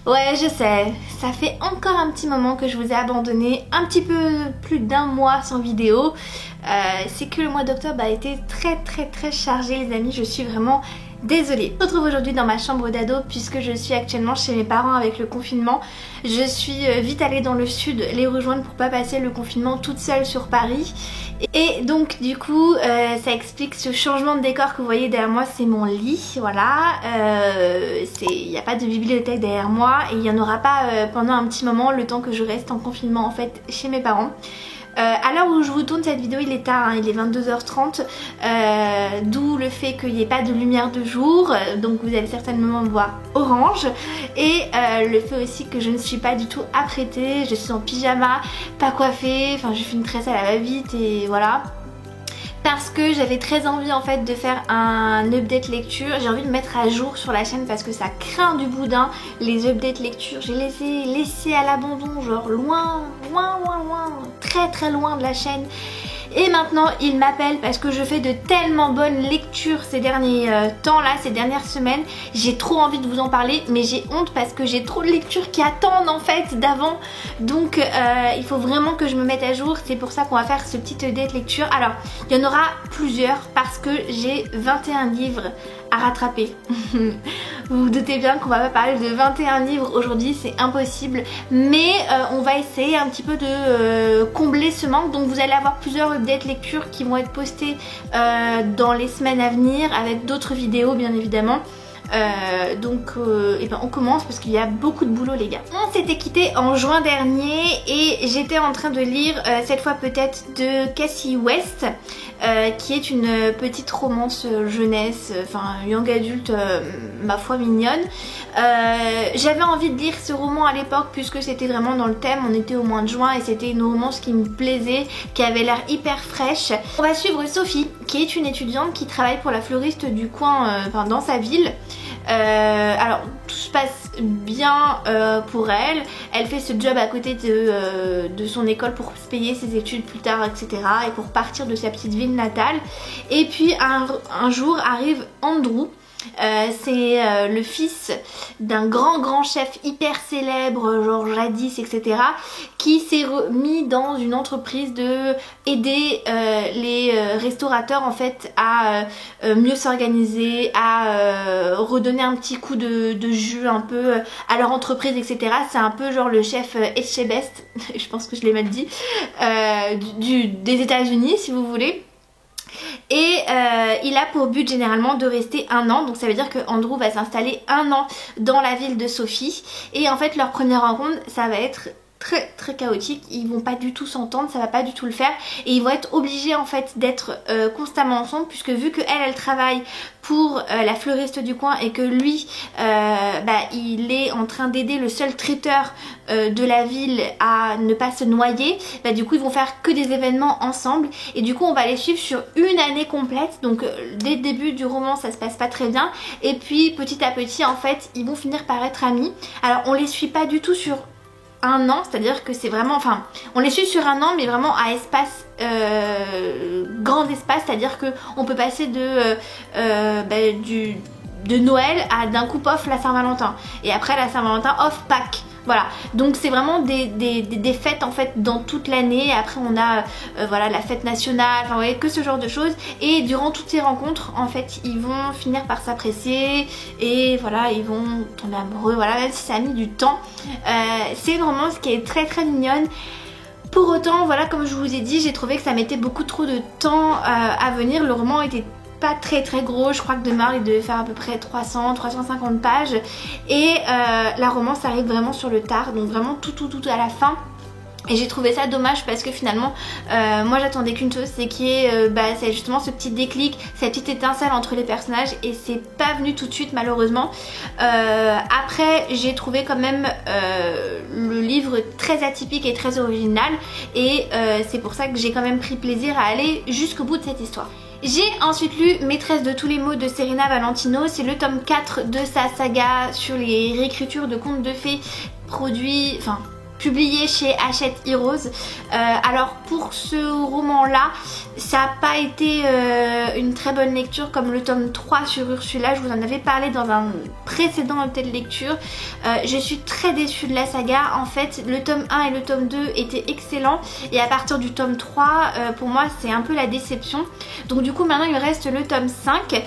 Ouais, je sais, ça fait encore un petit moment que je vous ai abandonné, un petit peu plus d'un mois sans vidéo. C'est que le mois d'octobre a été très chargé les amis, je suis vraiment désolée. Je me retrouve aujourd'hui dans ma chambre d'ado puisque je suis actuellement chez mes parents avec le confinement. Je suis vite allée dans le sud les rejoindre pour pas passer le confinement toute seule sur Paris. Et donc du coup ça explique ce changement de décor que vous voyez derrière moi, c'est mon lit, voilà. Il n'y a pas de bibliothèque derrière moi et il n'y en aura pas pendant un petit moment, le temps que je reste en confinement en fait chez mes parents. À l'heure où je vous tourne cette vidéo il est tard, hein, il est 22h30, d'où le fait qu'il n'y ait pas de lumière de jour, donc vous allez certainement me voir orange, et le fait aussi que je ne suis pas du tout apprêtée, je suis en pyjama, pas coiffée, enfin j'ai fait une tresse à la va-vite et voilà. Parce que j'avais très envie en fait de faire un update lecture, j'ai envie de mettre à jour sur la chaîne parce que ça craint du boudin les updates lecture, j'ai laissé à l'abandon, genre loin, très loin de la chaîne. Et maintenant il m'appelle parce que je fais de tellement bonnes lectures ces derniers temps là, ces dernières semaines. J'ai trop envie de vous en parler mais j'ai honte parce que j'ai trop de lectures qui attendent en fait d'avant. Donc il faut vraiment que je me mette à jour, c'est pour ça qu'on va faire ce petit update lecture. Alors il y en aura plusieurs parce que j'ai 21 livres à rattraper. Vous vous doutez bien qu'on va pas parler de 21 livres aujourd'hui, c'est impossible, mais on va essayer un petit peu de combler ce manque. Donc vous allez avoir plusieurs updates lecture qui vont être postés dans les semaines à venir avec d'autres vidéos bien évidemment. Et ben on commence parce qu'il y a beaucoup de boulot les gars. On s'était quitté en juin dernier et j'étais en train de lire cette fois peut-être de Cassie West, qui est une petite romance jeunesse, enfin young adulte, ma foi mignonne. J'avais envie de lire ce roman à l'époque puisque c'était vraiment dans le thème, on était au mois de juin et c'était une romance qui me plaisait, qui avait l'air hyper fraîche. On va suivre Sophie qui est une étudiante qui travaille pour la fleuriste du coin, enfin dans sa ville. Alors tout se passe bien pour elle, elle fait ce job à côté de son école pour se payer ses études plus tard etc. et pour partir de sa petite ville natale. Et puis un jour arrive Andrew. C'est le fils d'un grand chef hyper célèbre, genre jadis etc., qui s'est mis dans une entreprise de aider les restaurateurs en fait à mieux s'organiser, à redonner un petit coup de jus un peu à leur entreprise etc. C'est un peu genre le chef Etchebest, je pense que je l'ai mal dit, des États-Unis si vous voulez. Et il a pour but généralement de rester 1 an, donc ça veut dire que Andrew va s'installer 1 an dans la ville de Sophie. Et en fait leur première rencontre ça va être très chaotique, ils vont pas du tout s'entendre, ça va pas du tout le faire et ils vont être obligés en fait d'être constamment ensemble puisque vu que elle travaille pour la fleuriste du coin et que lui il est en train d'aider le seul traiteur de la ville à ne pas se noyer, du coup ils vont faire que des événements ensemble et du coup on va les suivre sur une année complète. Donc dès le début du roman ça se passe pas très bien et puis petit à petit en fait ils vont finir par être amis. Alors on les suit pas du tout sur 1 an, c'est-à-dire que c'est vraiment, enfin on les suit sur 1 an mais vraiment à espace grand espace, c'est-à-dire que on peut passer de Noël à d'un coup off la Saint-Valentin et après la Saint-Valentin off Pâques. Voilà, donc c'est vraiment des fêtes en fait dans toute l'année. Après on a voilà la fête nationale, enfin vous voyez, que ce genre de choses. Et durant toutes ces rencontres en fait ils vont finir par s'apprécier et voilà ils vont tomber amoureux, voilà, même si ça a mis du temps. C'est vraiment ce qui est très mignonne. Pour autant voilà, comme je vous ai dit, j'ai trouvé que ça mettait beaucoup trop de temps à venir. Le roman était pas très gros, je crois que de mémoire il devait faire à peu près 300-350 pages et la romance arrive vraiment sur le tard, donc vraiment tout à la fin. Et j'ai trouvé ça dommage parce que finalement moi j'attendais qu'une chose, c'est qu'il y ait c'est justement ce petit déclic, cette petite étincelle entre les personnages et c'est pas venu tout de suite malheureusement. Après j'ai trouvé quand même le livre très atypique et très original et c'est pour ça que j'ai quand même pris plaisir à aller jusqu'au bout de cette histoire. J'ai ensuite lu Maîtresse de tous les mots de Serena Valentino, c'est le tome 4 de sa saga sur les réécritures de contes de fées produits, enfin publié chez Hachette Heroes. Alors pour ce roman là, ça n'a pas été une très bonne lecture comme le tome 3 sur Ursula. Je vous en avais parlé dans un précédent update de lecture. Je suis très déçue de la saga. En fait le tome 1 et le tome 2 étaient excellents et à partir du tome 3 pour moi c'est un peu la déception. Donc du coup maintenant il me reste le tome 5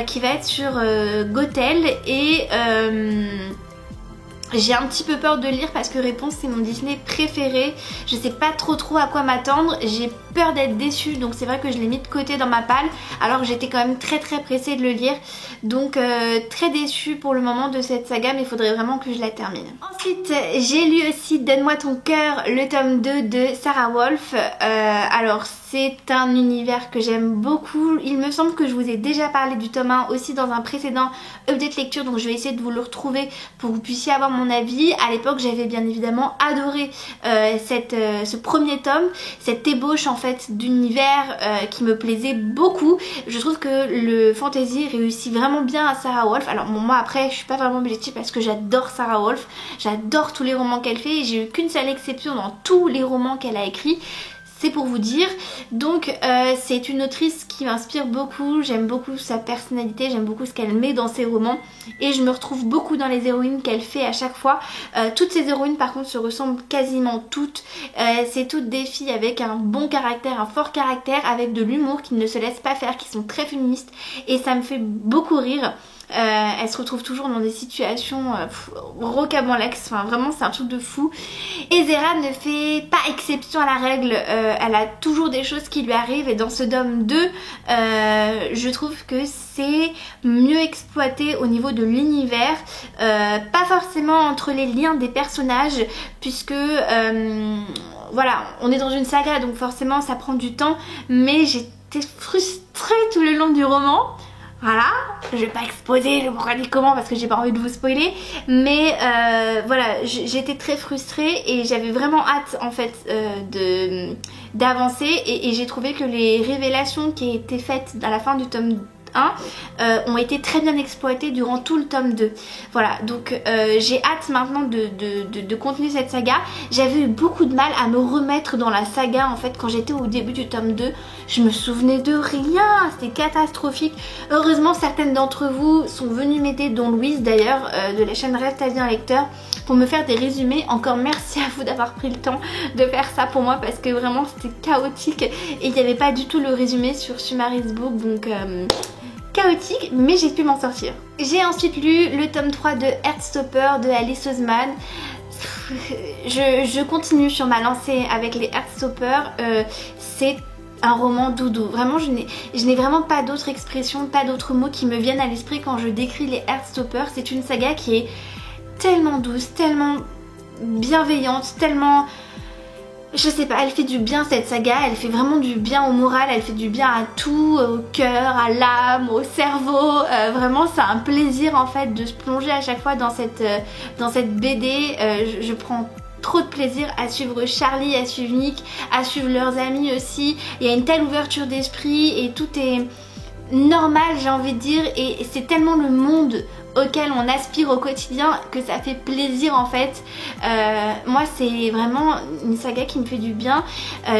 qui va être sur Gothel et j'ai un petit peu peur de lire parce que Réponse c'est mon Disney préféré. Je sais pas trop à quoi m'attendre. J'ai peur d'être déçue, donc c'est vrai que je l'ai mis de côté dans ma palle alors que j'étais quand même très pressée de le lire. Donc très déçue pour le moment de cette saga, mais il faudrait vraiment que je la termine. Ensuite j'ai lu aussi Donne-moi ton cœur, le tome 2 de Sarah Wolf. Alors c'est un univers que j'aime beaucoup. Il me semble que je vous ai déjà parlé du tome 1 aussi dans un précédent update lecture, donc je vais essayer de vous le retrouver pour que vous puissiez avoir mon avis. À l'époque j'avais bien évidemment adoré ce premier tome, cette ébauche en fait d'univers qui me plaisait beaucoup. Je trouve que le fantasy réussit vraiment bien à Sarah Wolf. Alors bon, moi après je suis pas vraiment objective parce que j'adore Sarah Wolf, j'adore tous les romans qu'elle fait et j'ai eu qu'une seule exception dans tous les romans qu'elle a écrits. C'est pour vous dire. Donc c'est une autrice qui m'inspire beaucoup, j'aime beaucoup sa personnalité, j'aime beaucoup ce qu'elle met dans ses romans et je me retrouve beaucoup dans les héroïnes qu'elle fait à chaque fois. Toutes ces héroïnes par contre se ressemblent quasiment toutes. C'est toutes des filles avec un bon caractère, un fort caractère, avec de l'humour, qui ne se laissent pas faire, qui sont très féministes et ça me fait beaucoup rire. Elle se retrouve toujours dans des situations rocambolesques, enfin vraiment c'est un truc de fou. Et Zéra ne fait pas exception à la règle, elle a toujours des choses qui lui arrivent et dans ce tome 2 je trouve que c'est mieux exploité au niveau de l'univers, pas forcément entre les liens des personnages puisque voilà, on est dans une saga donc forcément ça prend du temps, mais j'étais frustrée tout le long du roman. Voilà, je vais pas exposer le pourquoi du comment parce que j'ai pas envie de vous spoiler, mais voilà, j'étais très frustrée et j'avais vraiment hâte en fait d'avancer et j'ai trouvé que les révélations qui étaient faites à la fin du tome 1 ont été très bien exploitées durant tout le tome 2. Voilà, donc j'ai hâte maintenant de continuer cette saga. J'avais eu beaucoup de mal à me remettre dans la saga en fait quand j'étais au début du tome 2. Je me souvenais de rien, c'était catastrophique. Heureusement certaines d'entre vous sont venues m'aider, dont Louise d'ailleurs de la chaîne Reste à vie un lecteur, pour me faire des résumés. Encore merci à vous d'avoir pris le temps de faire ça pour moi parce que vraiment c'était chaotique et il n'y avait pas du tout le résumé sur Sumaris Book, donc chaotique, mais j'ai pu m'en sortir. J'ai ensuite lu le tome 3 de Heartstopper de Alice Oseman. Je continue sur ma lancée avec les Heartstopper. C'est un roman doudou. Vraiment, je n'ai vraiment pas d'autres expressions, pas d'autres mots qui me viennent à l'esprit quand je décris les Heartstopper. C'est une saga qui est tellement douce, tellement bienveillante, tellement... Je sais pas, elle fait du bien cette saga, elle fait vraiment du bien au moral, elle fait du bien à tout, au cœur, à l'âme, au cerveau. Vraiment c'est un plaisir en fait de se plonger à chaque fois dans cette BD. Je prends trop de plaisir à suivre Charlie, à suivre Nick, à suivre leurs amis aussi. Il y a une telle ouverture d'esprit et tout est normal, j'ai envie de dire, et c'est tellement le monde auquel on aspire au quotidien que ça fait plaisir en fait. Moi c'est vraiment une saga qui me fait du bien.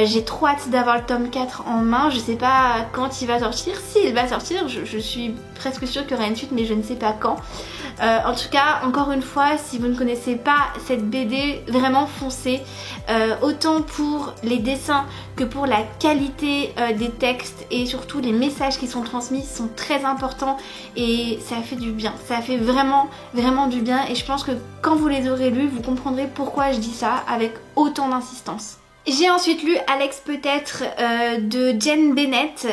J'ai trop hâte d'avoir le tome 4 en main. Je sais pas quand il va sortir. Si il va sortir, je suis presque sûre qu'il y aura une suite, mais je ne sais pas quand. En tout cas, encore une fois, si vous ne connaissez pas cette BD, vraiment foncez. Autant pour les dessins que pour la qualité des textes et surtout les messages qui sont transmis sont très importants et ça fait du bien. Ça fait vraiment du bien et je pense que quand vous les aurez lus, vous comprendrez pourquoi je dis ça avec autant d'insistance. J'ai ensuite lu Alex peut-être de Jen Bennett.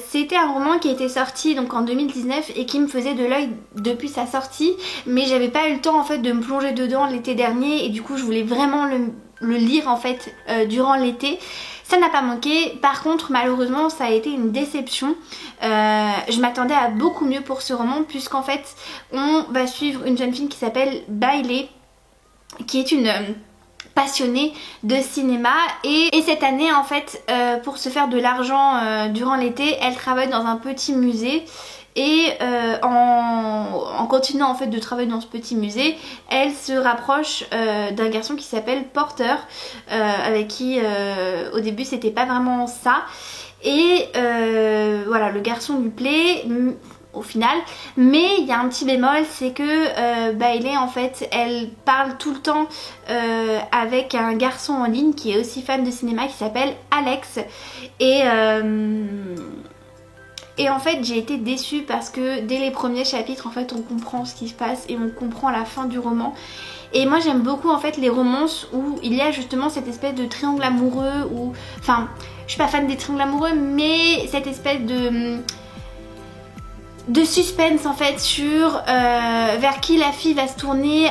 C'était un roman qui était sorti donc en 2019 et qui me faisait de l'œil depuis sa sortie, mais j'avais pas eu le temps en fait de me plonger dedans l'été dernier et du coup je voulais vraiment le lire en fait durant l'été. Ça n'a pas manqué, par contre malheureusement ça a été une déception. Je m'attendais à beaucoup mieux pour ce roman puisqu'en fait on va suivre une jeune fille qui s'appelle Bailey, qui est une passionnée de cinéma et cette année en fait pour se faire de l'argent durant l'été, elle travaille dans un petit musée et en continuant en fait de travailler dans ce petit musée, elle se rapproche d'un garçon qui s'appelle Porter, avec qui au début c'était pas vraiment ça, et voilà, le garçon lui plaît au final, mais il y a un petit bémol, c'est que Bailey en fait elle parle tout le temps avec un garçon en ligne qui est aussi fan de cinéma, qui s'appelle Alex, et en fait j'ai été déçue parce que dès les premiers chapitres en fait on comprend ce qui se passe et on comprend la fin du roman. Et moi j'aime beaucoup en fait les romances où il y a justement cette espèce de triangle amoureux, ou enfin je suis pas fan des triangles amoureux, mais cette espèce de suspense en fait sur vers qui la fille va se tourner,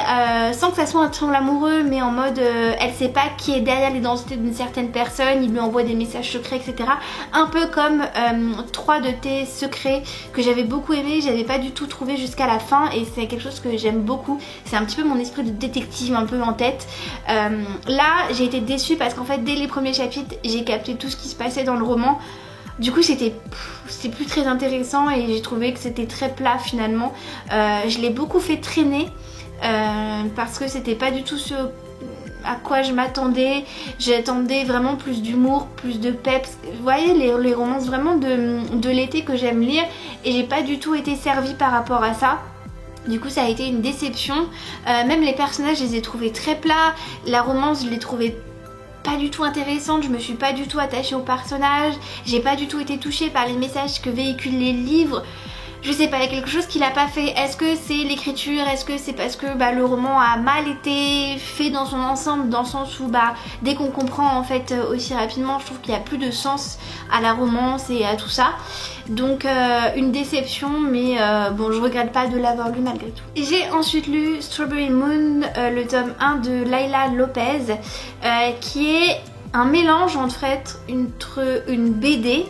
sans que ça soit un triangle amoureux, mais en mode elle sait pas qui est derrière l'identité d'une certaine personne, il lui envoie des messages secrets, etc. Un peu comme 3 de tes secrets que j'avais beaucoup aimé, j'avais pas du tout trouvé jusqu'à la fin, et c'est quelque chose que j'aime beaucoup. C'est un petit peu mon esprit de détective un peu en tête. Là j'ai été déçue parce qu'en fait dès les premiers chapitres j'ai capté tout ce qui se passait dans le roman. Du coup c'était plus très intéressant et j'ai trouvé que c'était très plat finalement. Je l'ai beaucoup fait traîner parce que c'était pas du tout ce à quoi je m'attendais. J'attendais vraiment plus d'humour, plus de peps. Vous voyez les romances vraiment de l'été que j'aime lire, et j'ai pas du tout été servie par rapport à ça. Du coup ça a été une déception. Même les personnages je les ai trouvés très plats. La romance je l'ai trouvée pas du tout intéressante, je me suis pas du tout attachée au personnage, j'ai pas du tout été touchée par les messages que véhiculent les livres. Je sais pas, il y a quelque chose qu'il a pas fait. Est-ce que c'est l'écriture? Est-ce que c'est parce que le roman a mal été fait dans son ensemble, dans le sens où dès qu'on comprend en fait aussi rapidement, je trouve qu'il y a plus de sens à la romance et à tout ça. Donc une déception, mais bon, je regrette pas de l'avoir lu malgré tout. J'ai ensuite lu Strawberry Moon, le tome 1 de Laila Lopez, qui est un mélange entre une BD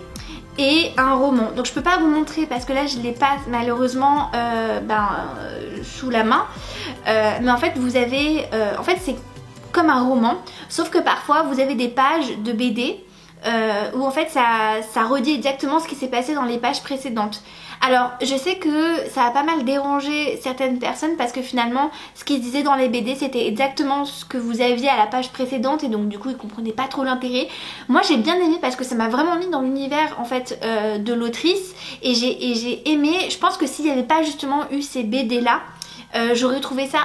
et un roman. Donc je peux pas vous montrer parce que là je l'ai pas malheureusement sous la main, mais en fait vous avez en fait c'est comme un roman, sauf que parfois vous avez des pages de BD où en fait ça redit exactement ce qui s'est passé dans les pages précédentes. Alors je sais que ça a pas mal dérangé certaines personnes parce que finalement ce qui se disait dans les BD c'était exactement ce que vous aviez à la page précédente, et donc du coup ils comprenaient pas trop l'intérêt. Moi j'ai bien aimé parce que ça m'a vraiment mis dans l'univers en fait de l'autrice, et j'ai aimé. Je pense que s'il n'y avait pas justement eu ces BD là, j'aurais trouvé ça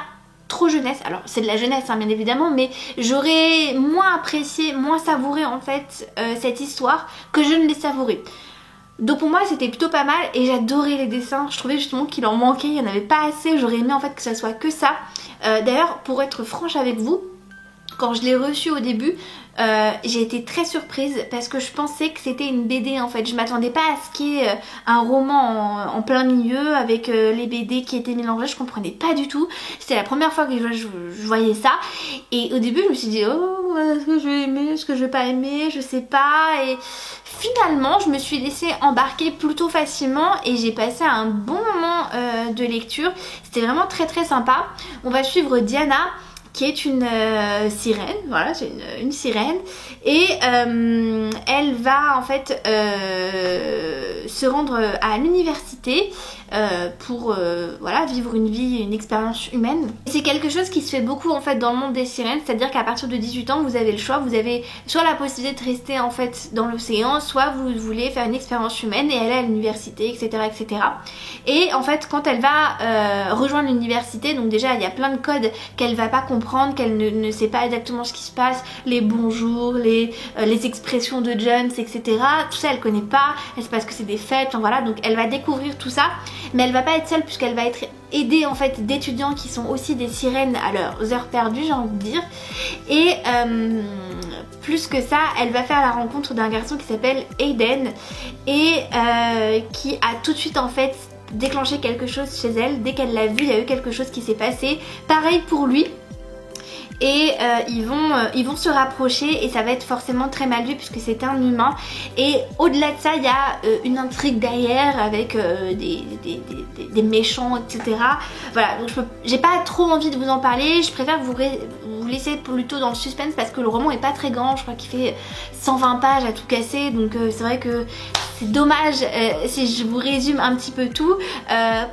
trop jeunesse. Alors c'est de la jeunesse hein, bien évidemment, mais j'aurais moins apprécié, moins savouré en fait cette histoire que je ne l'ai savourée. Donc pour moi c'était plutôt pas mal, et j'adorais les dessins. Je trouvais justement qu'il en manquait, il n'y en avait pas assez. J'aurais aimé en fait que ça soit que ça. D'ailleurs pour être franche avec vous, quand je l'ai reçu au début, j'ai été très surprise parce que je pensais que c'était une BD en fait. Je m'attendais pas à ce qu'il y ait un roman en plein milieu avec les BD qui étaient mélangés. Je comprenais pas du tout. C'était la première fois que je voyais ça, et au début je me suis dit oh, est-ce que je vais aimer, est-ce que je vais pas aimer, je sais pas. Et finalement je me suis laissée embarquer plutôt facilement et j'ai passé un bon moment de lecture. C'était vraiment très très sympa. On va suivre Diana qui est une sirène, voilà, c'est une sirène, et elle va en fait se rendre à l'université pour voilà, vivre une vie, une expérience humaine. C'est quelque chose qui se fait beaucoup en fait dans le monde des sirènes, c'est-à-dire qu'à partir de 18 ans vous avez le choix, vous avez soit la possibilité de rester en fait dans l'océan, soit vous voulez faire une expérience humaine et aller à l'université, etc., etc. Et en fait quand elle va rejoindre l'université, donc déjà il y a plein de codes qu'elle va pas comprendre, qu'elle ne sait pas exactement ce qui se passe, les bonjours, les expressions de Jones, etc. Tout ça elle connaît pas, elle sait pas ce que c'est des fêtes, enfin, voilà, donc elle va découvrir tout ça, mais elle va pas être seule puisqu'elle va être aidée en fait d'étudiants qui sont aussi des sirènes à leurs heures perdues, j'ai envie de dire. Et plus que ça, elle va faire la rencontre d'un garçon qui s'appelle Aiden et qui a tout de suite en fait déclenché quelque chose chez elle. Dès qu'elle l'a vu, il y a eu quelque chose qui s'est passé. Pareil pour lui. Et ils vont se rapprocher et ça va être forcément très mal vu puisque c'est un humain. Et au-delà de ça il y a une intrigue derrière avec des méchants, etc. Voilà, donc j'ai pas trop envie de vous en parler. Je préfère vous laisser plutôt dans le suspense parce que le roman est pas très grand. Je crois qu'il fait 120 pages à tout casser, donc c'est vrai que c'est dommage si je vous résume un petit peu tout.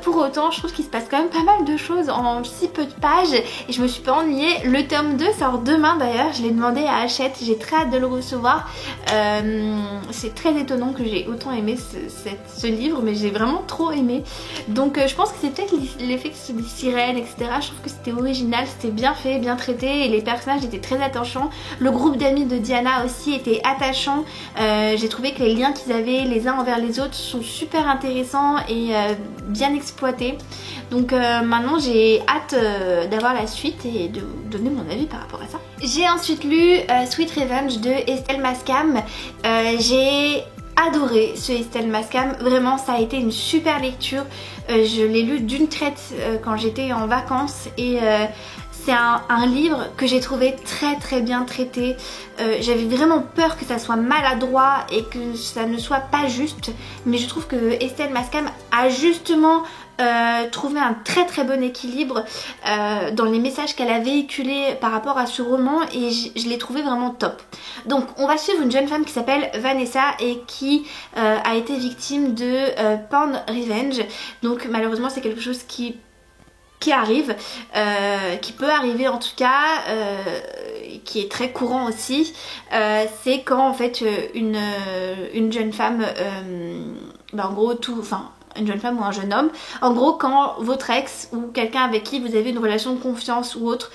Pour autant, je trouve qu'il se passe quand même pas mal de choses en si peu de pages et je me suis pas ennuyée. Le tome 2 sort demain d'ailleurs, je l'ai demandé à Hachette, j'ai très hâte de le recevoir. C'est très étonnant que j'ai autant aimé ce livre, mais j'ai vraiment trop aimé. Donc je pense que c'est peut-être l'effet que c'est des sirènes, etc. Je trouve que c'était original, c'était bien fait, bien traité et les personnages étaient très attachants. Le groupe d'amis de Diana aussi était attachant. J'ai trouvé que les liens qu'ils avaient les uns envers les autres sont super intéressants et bien exploités. Donc maintenant j'ai hâte d'avoir la suite et de donner mon avis par rapport à ça. J'ai ensuite lu Sweet Revenge de Estelle Mascam. J'ai adoré ce Estelle Mascam, vraiment ça a été une super lecture. Je l'ai lu d'une traite quand j'étais en vacances et c'est un livre que j'ai trouvé très bien traité. J'avais vraiment peur que ça soit maladroit et que ça ne soit pas juste, mais je trouve que Estelle Mascam a justement trouvé un très bon équilibre dans les messages qu'elle a véhiculés par rapport à ce roman et je l'ai trouvé vraiment top. Donc on va suivre une jeune femme qui s'appelle Vanessa et qui a été victime de porn revenge. Donc malheureusement c'est quelque chose qui arrive, qui peut arriver en tout cas, qui est très courant aussi. C'est quand en fait une jeune femme, en gros une jeune femme ou un jeune homme, en gros quand votre ex ou quelqu'un avec qui vous avez une relation de confiance ou autre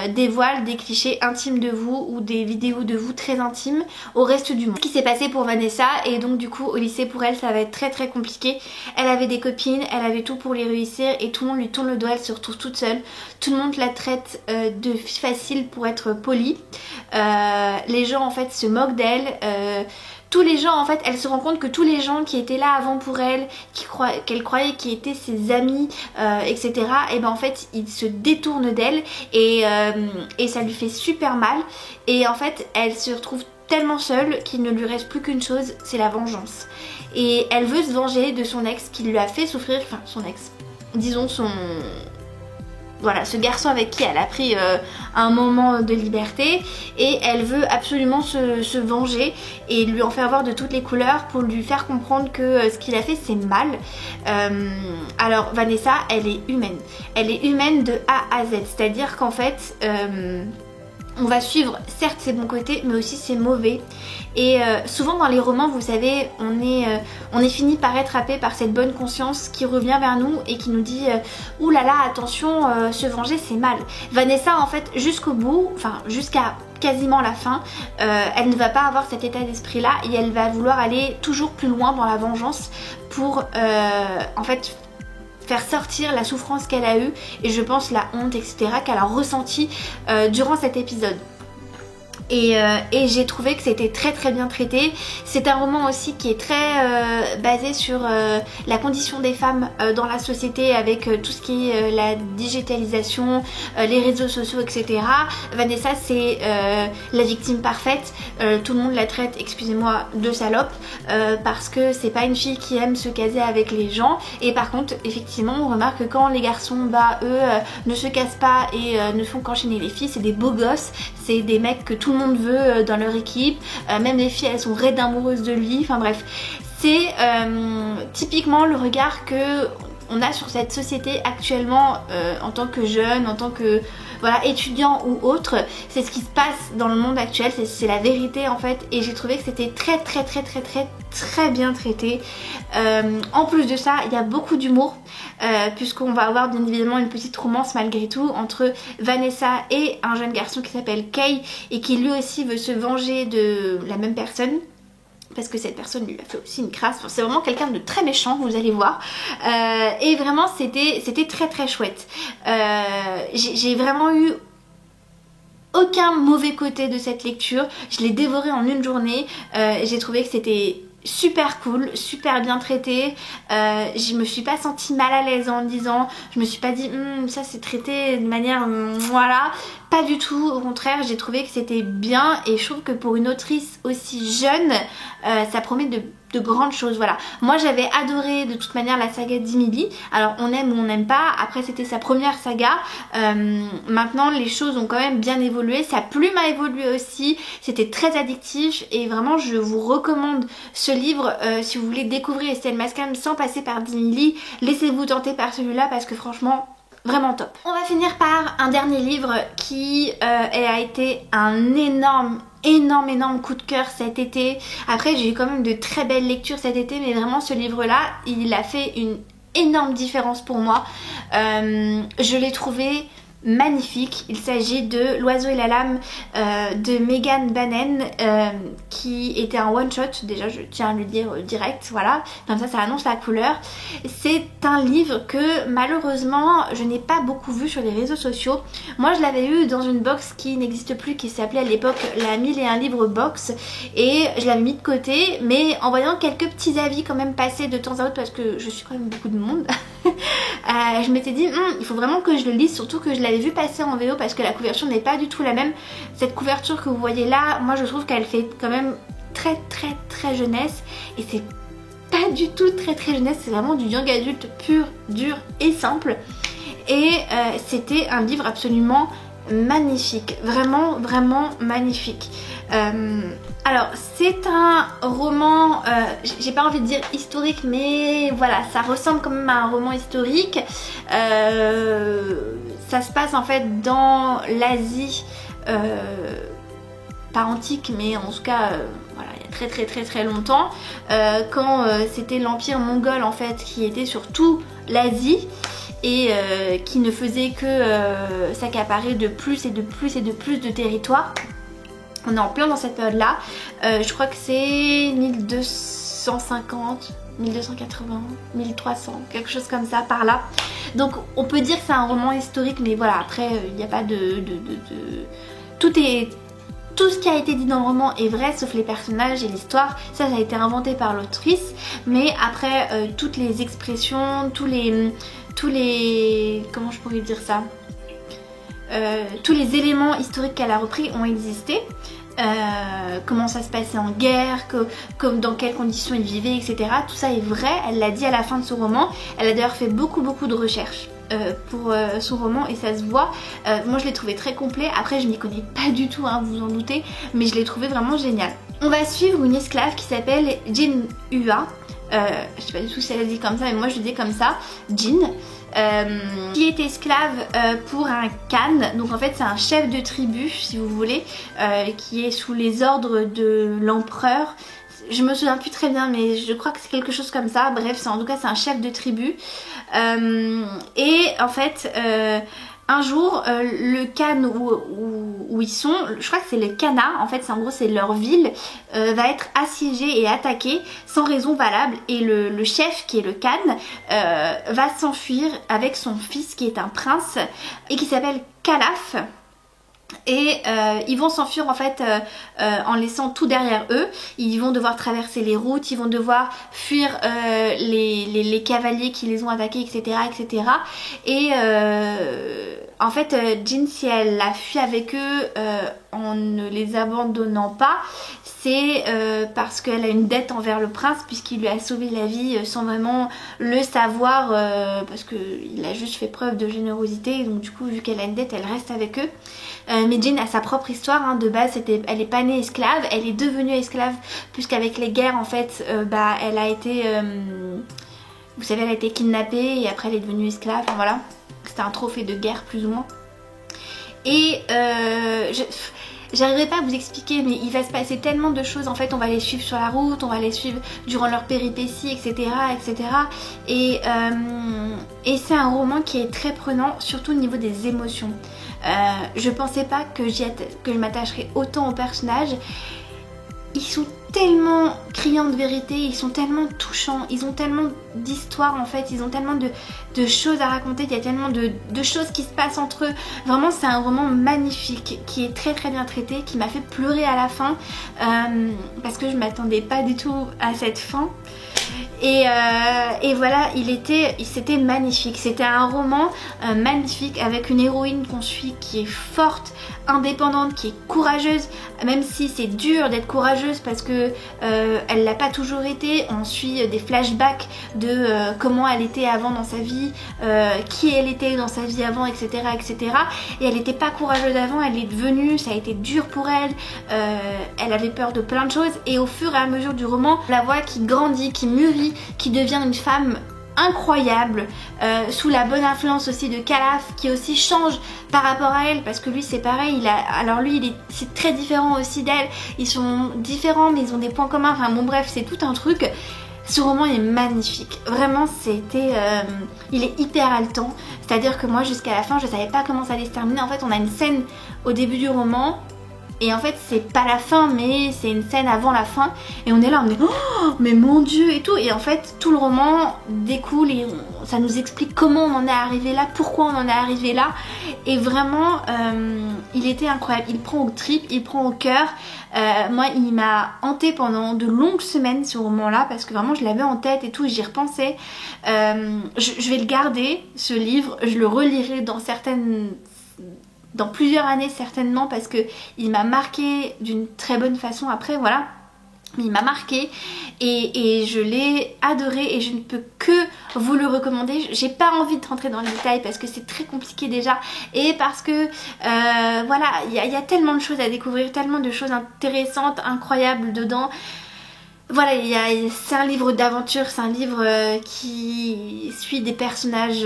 dévoile des clichés intimes de vous ou des vidéos de vous très intimes au reste du monde. Ce qui s'est passé pour Vanessa et donc du coup au lycée pour elle ça va être très compliqué. Elle avait des copines, elle avait tout pour les réussir et tout le monde lui tourne le dos, elle se retrouve toute seule. Tout le monde la traite de fille facile pour être polie. Les gens en fait se moquent d'elle. Tous les gens en fait, elle se rend compte que tous les gens qui étaient là avant pour elle, qu'elle croyait qui étaient ses amis, etc. et ben en fait ils se détournent d'elle et ça lui fait super mal et en fait elle se retrouve tellement seule qu'il ne lui reste plus qu'une chose, c'est la vengeance. Et elle veut se venger de son ex qui lui a fait souffrir, enfin son ex, disons voilà, ce garçon avec qui elle a pris un moment de liberté et elle veut absolument se venger et lui en faire voir de toutes les couleurs pour lui faire comprendre que ce qu'il a fait c'est mal. Alors Vanessa elle est humaine de A à Z, c'est à dire qu'en fait on va suivre certes ses bons côtés mais aussi ses mauvais et souvent dans les romans vous savez on est fini par être happé par cette bonne conscience qui revient vers nous et qui nous dit ouh là là attention se venger c'est mal. Vanessa en fait jusqu'au bout, enfin jusqu'à quasiment la fin, elle ne va pas avoir cet état d'esprit là et elle va vouloir aller toujours plus loin dans la vengeance pour en fait faire sortir la souffrance qu'elle a eue et je pense la honte etc qu'elle a ressenti durant cet épisode. Et j'ai trouvé que c'était très bien traité. C'est un roman aussi qui est très basé sur la condition des femmes dans la société avec tout ce qui est la digitalisation, les réseaux sociaux etc. Vanessa c'est la victime parfaite, tout le monde la traite, excusez-moi, de salope parce que c'est pas une fille qui aime se caser avec les gens et par contre effectivement on remarque que quand les garçons eux ne se casent pas et ne font qu'enchaîner les filles, c'est des beaux gosses, c'est des mecs que tout le monde veut dans leur équipe, même les filles elles sont raides amoureuses de lui, enfin bref c'est typiquement le regard que on a sur cette société actuellement en tant que jeune, en tant que voilà, étudiant ou autre. C'est ce qui se passe dans le monde actuel, c'est la vérité en fait et j'ai trouvé que c'était très bien traité. En plus de ça il y a beaucoup d'humour puisqu'on va avoir bien évidemment une petite romance malgré tout entre Vanessa et un jeune garçon qui s'appelle Kay et qui lui aussi veut se venger de la même personne parce que cette personne lui a fait aussi une crasse. Enfin, c'est vraiment quelqu'un de très méchant, vous allez voir. Et vraiment c'était très chouette. J'ai vraiment eu aucun mauvais côté de cette lecture. Je l'ai dévoré en une journée. J'ai trouvé que c'était super cool, super bien traité. Je me suis pas sentie mal à l'aise en le disant. Je me suis pas dit ça c'est traité de manière voilà. pas du tout, au contraire j'ai trouvé que c'était bien et je trouve que pour une autrice aussi jeune ça promet de grandes choses. Voilà, moi j'avais adoré de toute manière la saga d'Emily, alors on aime ou on n'aime pas, après c'était sa première saga, maintenant les choses ont quand même bien évolué, sa plume a évolué aussi, c'était très addictif et vraiment je vous recommande ce livre si vous voulez découvrir Estelle Mascam sans passer par d'Emily, laissez-vous tenter par celui-là parce que franchement vraiment top. On va finir par un dernier livre qui a été un énorme coup de cœur cet été. Après j'ai eu quand même de très belles lectures cet été, mais vraiment ce livre là il a fait une énorme différence pour moi. Je l'ai trouvé magnifique. Il s'agit de L'Oiseau et la Lame de Megan Bannon qui était un one shot, déjà je tiens à le dire direct, voilà, comme ça annonce la couleur. C'est un livre que malheureusement je n'ai pas beaucoup vu sur les réseaux sociaux. Moi je l'avais eu dans une box qui n'existe plus, qui s'appelait à l'époque la 1001 livres box, et je l'avais mis de côté, mais en voyant quelques petits avis quand même passer de temps à autre parce que je suis quand même beaucoup de monde je m'étais dit il faut vraiment que je le lise, surtout que je l'avais vu passer en VO parce que la couverture n'est pas du tout la même. Cette couverture que vous voyez là, moi je trouve qu'elle fait quand même très jeunesse, et c'est pas du tout très jeunesse, c'est vraiment du young adulte pur, dur et simple. Et c'était un livre absolument magnifique, vraiment magnifique. Alors c'est un roman, j'ai pas envie de dire historique, mais voilà, ça ressemble quand même à un roman historique. Ça se passe en fait dans l'Asie, pas antique, mais en tout cas voilà, il y a très longtemps, quand c'était l'empire mongol en fait qui était sur toute l'Asie et qui ne faisait que s'accaparer de plus de territoires. On est en plein dans cette période là, je crois que c'est 1250, 1280, 1300, quelque chose comme ça par là. Donc on peut dire que c'est un roman historique, mais voilà, après il n'y a pas tout ce qui a été dit dans le roman est vrai sauf les personnages et l'histoire, ça a été inventé par l'autrice, mais après toutes les expressions, tous les comment je pourrais dire ça, tous les éléments historiques qu'elle a repris ont existé. Comment ça se passait en guerre, dans quelles conditions ils vivaient, etc. Tout ça est vrai, elle l'a dit à la fin de son roman. Elle a d'ailleurs fait beaucoup de recherches pour son roman et ça se voit. Moi je l'ai trouvé très complet, après je m'y connais pas du tout, hein, vous vous en doutez, mais je l'ai trouvé vraiment génial. On va suivre une esclave qui s'appelle Jin Hua. Je sais pas du tout si elle a dit comme ça, mais moi je le dis comme ça, Jin. Qui est esclave pour un Khan, donc en fait c'est un chef de tribu si vous voulez, qui est sous les ordres de l'empereur. Je me souviens plus très bien, mais je crois que c'est quelque chose comme ça. Bref, en tout cas c'est un chef de tribu, et en fait un jour le Khan où ils sont, je crois que c'est le Kana, en fait en gros c'est leur ville, va être assiégée et attaquée sans raison valable, et le chef qui est le Khan va s'enfuir avec son fils qui est un prince et qui s'appelle Kalaf. Et ils vont s'enfuir en fait en laissant tout derrière eux. Ils vont devoir traverser les routes, ils vont devoir fuir les cavaliers qui les ont attaqués, etc. Et en fait Jin, si elle a fui avec eux en ne les abandonnant pas, c'est parce qu'elle a une dette envers le prince puisqu'il lui a sauvé la vie sans vraiment le savoir, parce qu'il a juste fait preuve de générosité, et donc du coup vu qu'elle a une dette elle reste avec eux. Mais Jin a sa propre histoire, hein. De base elle est pas née esclave, elle est devenue esclave puisqu'avec les guerres en fait elle a été, vous savez, elle a été kidnappée et après elle est devenue esclave, enfin, voilà, c'était un trophée de guerre plus ou moins. Et j'arriverai pas à vous expliquer, mais il va se passer tellement de choses en fait. On va les suivre sur la route, on va les suivre durant leurs péripéties, etc. Et c'est un roman qui est très prenant, surtout au niveau des émotions. Je pensais pas que je m'attacherais autant aux personnages. Ils sont tellement criants de vérité, ils sont tellement touchants, ils ont tellement d'histoires en fait, ils ont tellement de choses à raconter, il y a tellement de choses qui se passent entre eux. Vraiment c'est un roman magnifique qui est très bien traité, qui m'a fait pleurer à la fin parce que je m'attendais pas du tout à cette fin. Et voilà, c'était magnifique. C'était un roman magnifique avec une héroïne qu'on suit qui est forte, indépendante, qui est courageuse, même si c'est dur d'être courageuse parce que elle l'a pas toujours été. On suit des flashbacks de comment elle était avant dans sa vie, qui elle était dans sa vie avant, etc. etc. Et elle n'était pas courageuse avant, elle est devenue, ça a été dur pour elle, elle avait peur de plein de choses, et au fur et à mesure du roman, on la voit qui grandit, qui mûrit, qui devient une femme incroyable, sous la bonne influence aussi de Calaf, qui aussi change par rapport à elle, parce que lui c'est pareil, c'est très différent aussi d'elle, ils sont différents mais ils ont des points communs, enfin bon bref, c'est tout un truc. Ce roman est magnifique, vraiment il est hyper haletant, c'est-à-dire que moi jusqu'à la fin je savais pas comment ça allait se terminer. En fait on a une scène au début du roman, et en fait c'est pas la fin mais c'est une scène avant la fin, et on est là, on est oh mais mon dieu et tout, et en fait tout le roman découle et ça nous explique comment on en est arrivé là, pourquoi on en est arrivé là, et vraiment il était incroyable, il prend aux tripes, il prend au cœur. Moi il m'a hanté pendant de longues semaines ce roman là, parce que vraiment je l'avais en tête et tout, j'y repensais. Je vais le garder ce livre, je le relirai dans plusieurs années certainement, parce que il m'a marqué d'une très bonne façon après, voilà. Mais il m'a marqué et je l'ai adoré, et je ne peux que vous le recommander. J'ai pas envie de rentrer dans les détails parce que c'est très compliqué déjà, et parce que voilà, il y a tellement de choses à découvrir, tellement de choses intéressantes, incroyables dedans. Voilà, c'est un livre d'aventure, c'est un livre qui suit des personnages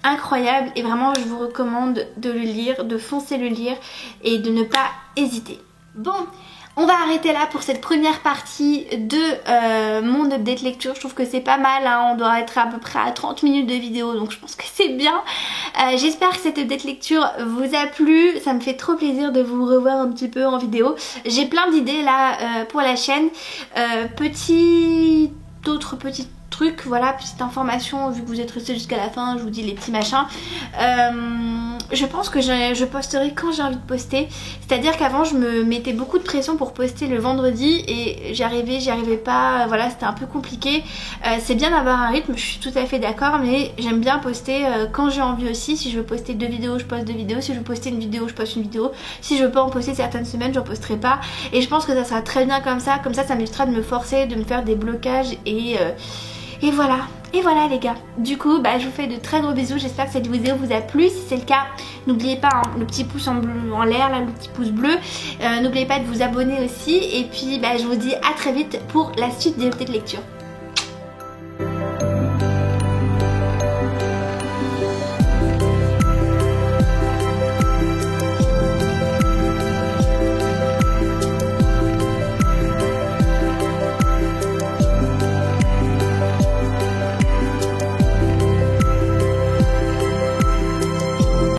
incroyables, et vraiment je vous recommande de le lire, de foncer le lire et de ne pas hésiter. Bon, on va arrêter là pour cette première partie de mon update lecture. Je trouve que c'est pas mal, hein. On doit être à peu près à 30 minutes de vidéo, donc je pense que c'est bien. J'espère que cette update lecture vous a plu, ça me fait trop plaisir de vous revoir un petit peu en vidéo. J'ai plein d'idées là pour la chaîne, d'autres petites trucs, voilà, petite information, vu que vous êtes resté jusqu'à la fin, je vous dis les petits machins. Je pense que je posterai quand j'ai envie de poster, c'est-à-dire qu'avant je me mettais beaucoup de pression pour poster le vendredi et j'y arrivais pas, voilà, c'était un peu compliqué. C'est bien d'avoir un rythme, je suis tout à fait d'accord, mais j'aime bien poster quand j'ai envie aussi. Si je veux poster 2 vidéos, je poste 2 vidéos, si je veux poster une vidéo, je poste une vidéo, si je veux pas en poster certaines semaines, j'en posterai pas, et je pense que ça sera très bien comme ça m'évitera de me forcer, de me faire des blocages, et voilà. Et voilà les gars, du coup je vous fais de très gros bisous, j'espère que cette vidéo vous a plu. Si c'est le cas, n'oubliez pas hein, le petit pouce en l'air, là, le petit pouce bleu. N'oubliez pas de vous abonner aussi, et puis je vous dis à très vite pour la suite des updates lecture.